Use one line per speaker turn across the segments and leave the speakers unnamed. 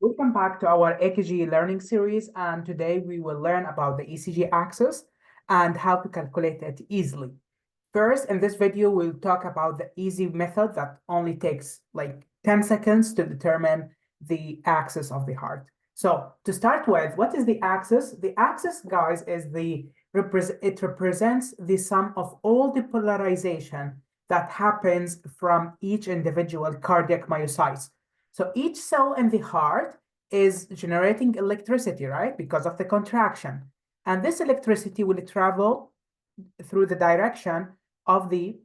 Welcome back to our EKG learning series, and today we will learn about the ECG axis and how to calculate it easily. First, in this video, we'll talk about the easy method that only takes like 10 seconds to determine the axis of the heart. So to start with, what is the axis? The axis, guys, is it represents the sum of all the polarization that happens from each individual cardiac myocytes. So each cell in the heart is generating electricity, right? Because of the contraction. And this electricity will travel through the direction of the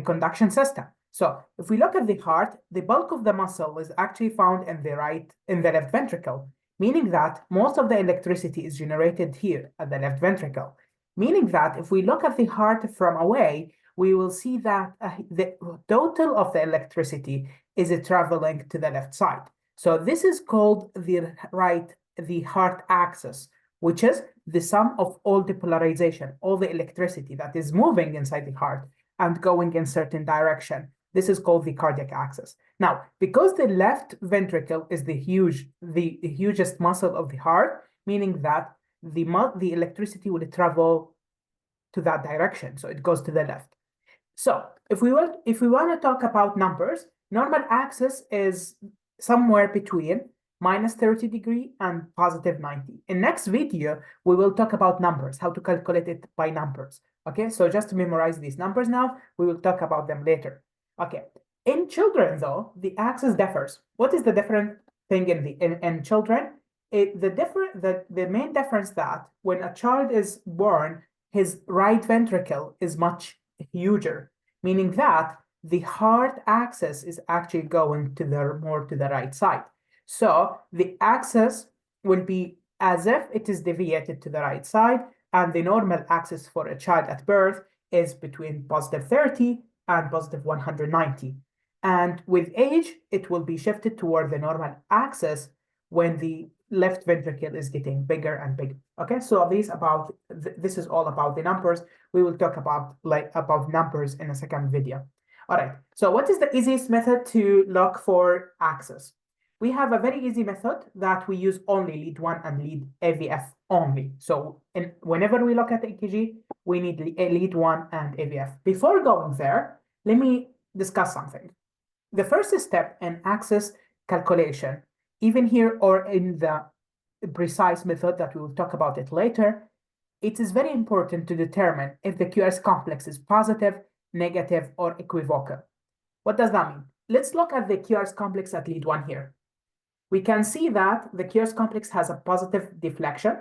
conduction system. So if we look at the heart, the bulk of the muscle is actually found in the left ventricle, meaning that most of the electricity is generated here at the left ventricle. Meaning that if we look at the heart from away, we will see that the total of the electricity is traveling to the left side. So this is called the heart axis, which is the sum of all the polarization, all the electricity that is moving inside the heart and going in certain direction. This is called the cardiac axis. Now, because the left ventricle is the hugest muscle of the heart, meaning that the electricity will travel to that direction. So it goes to the left. So if we want to talk about numbers, normal axis is somewhere between minus 30 degree and positive 90. In next video, we will talk about numbers, how to calculate it by numbers. Okay, so just to memorize these numbers now, we will talk about them later. Okay, in children though, the axis differs. What is the different thing in children? The main difference that when a child is born, his right ventricle is much huger, meaning that the heart axis is actually going to more to the right side. So the axis will be as if it is deviated to the right side, and the normal axis for a child at birth is between positive 30 and positive 190. And with age, it will be shifted toward the normal axis when the left ventricle is getting bigger and bigger. Okay, so this is all about the numbers. We will talk about numbers in a second video. All right, so what is the easiest method to look for axis? We have a very easy method that we use only lead 1 and lead AVF only. So whenever we look at the EKG, we need lead 1 and AVF. Before going there, let me discuss something. The first step in axis calculation, even here or in the precise method that we will talk about it later, it is very important to determine if the QRS complex is positive, negative, or equivocal. What does that mean? Let's look at the QRS complex at lead 1 here. We can see that the QRS complex has a positive deflection,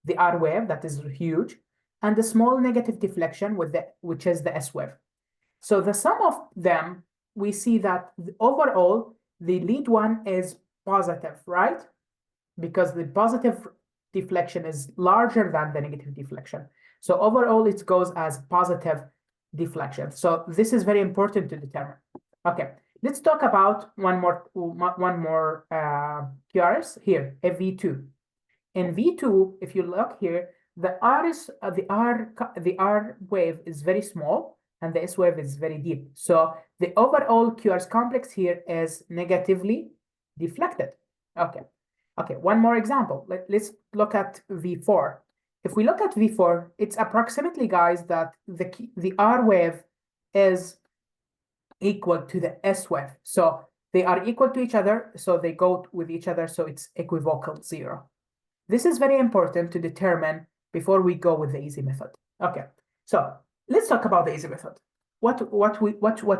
the R wave that is huge, and a small negative deflection which is the S wave. So the sum of them, we see that overall the lead 1 is positive, right? Because the positive deflection is larger than the negative deflection. So overall, it goes as positive deflection. So this is very important to determine. Okay, let's talk about one more QRS here, a V2. In V2, if you look here, the R wave is very small and the S wave is very deep. So the overall QRS complex here is negatively deflected. Okay, one more example. Let's look at V4. If we look at V4, it's approximately, guys, that the R wave is equal to the S wave. So they are equal to each other, so they go with each other, so it's equivocal 0. This is very important to determine before we go with the easy method. Okay, so let's talk about the easy method. What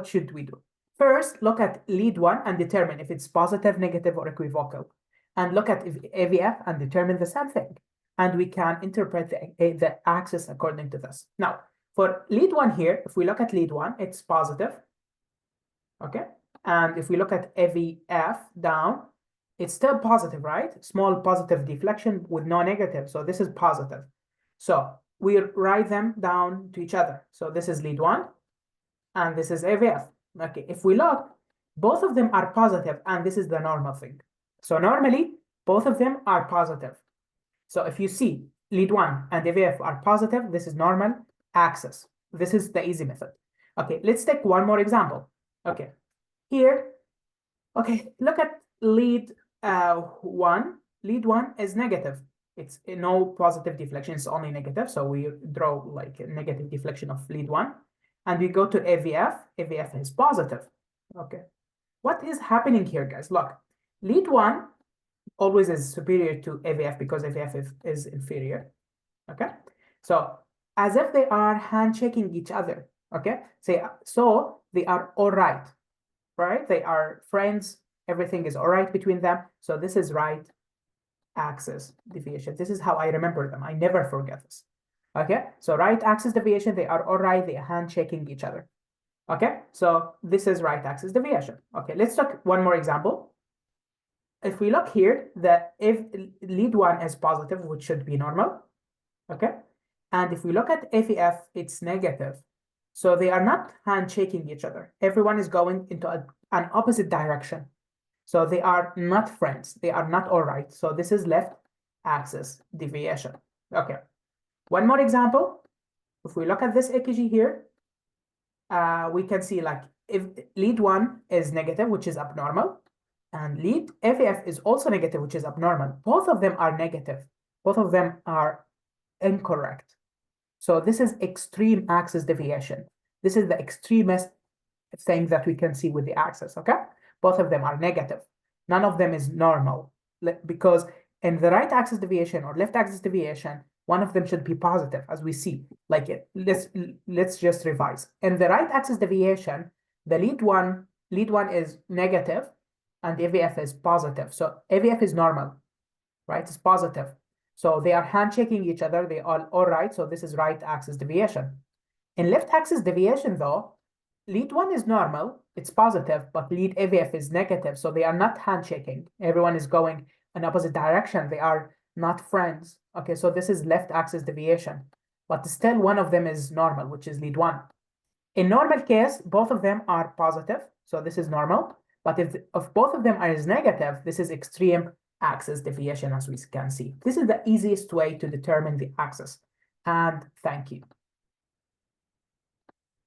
should we do? First, look at lead 1 and determine if it's positive, negative, or equivocal. And look at AVF and determine the same thing. And we can interpret the axis according to this. Now, for lead 1 here, if we look at lead 1, it's positive. Okay. And if we look at AVF down, it's still positive, right? Small positive deflection with no negative. So this is positive. So we write them down to each other. So this is lead 1 and this is AVF. Okay. If we look, both of them are positive and this is the normal thing. So normally, both of them are positive. So if you see lead 1 and AVF are positive, this is normal axis. This is the easy method. Okay, let's take one more example. Okay, here, okay, look at lead lead one is negative. It's no positive deflection, it's only negative. So we draw like a negative deflection of lead one. And we go to AVF. AVF is positive. Okay. What is happening here, guys? Look, lead one always is superior to AVF because AVF is inferior. Okay. So as if they are handshaking each other. Okay. So they are all right. Right? They are friends. Everything is all right between them. So this is right axis deviation. This is how I remember them. I never forget this. Okay, so right axis deviation, they are all right, they are handshaking each other. Okay, so this is right axis deviation. Okay, let's take one more example. If we look here, if lead one is positive, which should be normal, okay, and if we look at AVF, it's negative. So they are not handshaking each other. Everyone is going into an opposite direction. So they are not friends. They are not all right. So this is left axis deviation. Okay. One more example. If we look at this EKG here, we can see like if lead one is negative, which is abnormal, and lead AVF is also negative, which is abnormal. Both of them are negative. Both of them are incorrect. So this is extreme axis deviation. This is the extremist thing that we can see with the axis, okay? Both of them are negative. None of them is normal because in the right axis deviation or left axis deviation, one of them should be positive, as we see. Like let's just revise. In the right axis deviation, the lead one is negative and AVF is positive. So AVF is normal, right? It's positive. So they are handshaking each other. They are all right. So this is right axis deviation. In left axis deviation, though, lead one is normal. It's positive, but lead AVF is negative. So they are not handshaking. Everyone is going in opposite direction. They are not friends. Okay, so this is left axis deviation. But still one of them is normal, which is lead one. In normal case, both of them are positive. So this is normal. But if both of them are negative, this is extreme axis deviation, as we can see. This is the easiest way to determine the axis. And thank you.